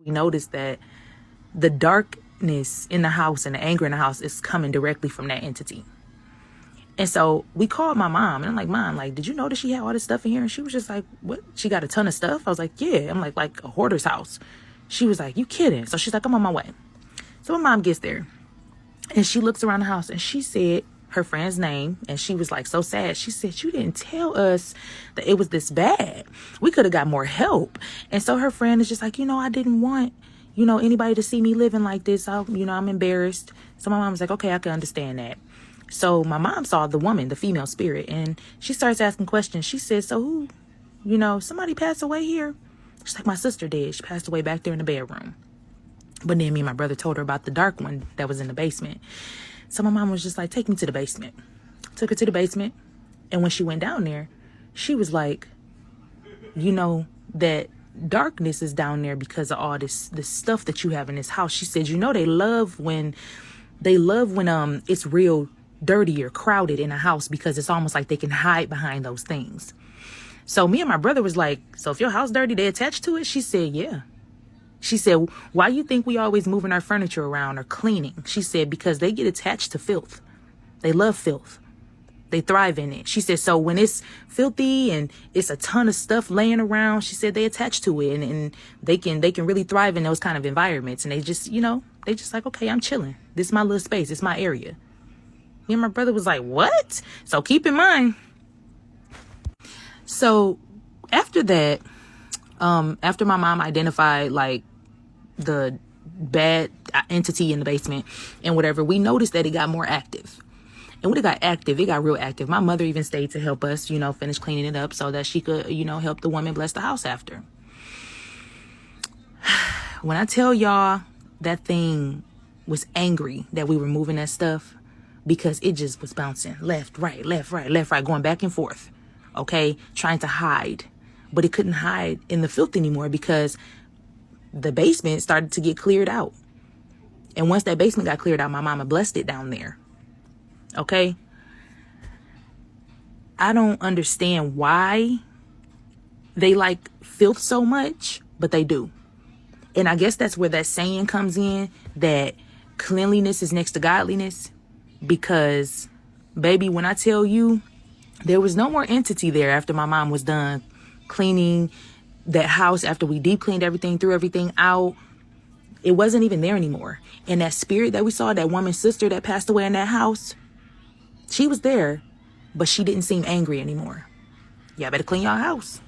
We noticed that the darkness in the house and the anger in the house is coming directly from that entity. And so we called my mom, and I'm like, Mom, like, did you notice she had all this stuff in here? And she was just like, what? She got a ton of stuff? I was like, yeah. I'm like a hoarder's house. She was like, you kidding? So she's like, I'm on my way. So my mom gets there and she looks around the house and she said her friend's name, and she was like so sad. She said, you didn't tell us that it was this bad. We could have got more help. And so her friend is just like, I didn't want, anybody to see me living like this. I'm embarrassed. So my mom was like, okay, I can understand that. So my mom saw the woman, the female spirit, and she starts asking questions. She said, so who, somebody passed away here? She's like, my sister did. She passed away back there in the bedroom. But then me and my brother told her about the dark one that was in the basement. So my mom was just like, take me to the basement. Took her to the basement. And when she went down there, she was like, that darkness is down there because of all this stuff that you have in this house. She said, they love when it's real dirty or crowded in a house, because it's almost like they can hide behind those things. So me and my brother was like, so if your house dirty, they attached to it? She said, yeah. She said, why you think we always moving our furniture around or cleaning? She said, because they get attached to filth. They love filth. They thrive in it. She said, so when it's filthy and it's a ton of stuff laying around, she said they attach to it, and they can really thrive in those kind of environments. And they just, they just like, okay, I'm chilling. This is my little space. It's my area. Me and my brother was like, what? So keep in mind. So after that, after my mom identified like the bad entity in the basement and whatever, we noticed that it got more active. And when it got active, it got real active. My mother even stayed to help us, finish cleaning it up so that she could, help the woman bless the house after. When I tell y'all that thing was angry that we were moving that stuff, because it just was bouncing left, right, going back and forth. Okay, trying to hide. But it couldn't hide in the filth anymore because the basement started to get cleared out. And once that basement got cleared out, my mama blessed it down there. Okay? I don't understand why they like filth so much, but they do. And I guess that's where that saying comes in, that cleanliness is next to godliness. Because, baby, when I tell you, there was no more entity there after my mom was done cleaning that house, after we deep cleaned everything, threw everything out. It wasn't even there anymore. And that spirit that we saw, that woman's sister that passed away in that house, she was there, but she didn't seem angry anymore. Y'all better clean y'all house.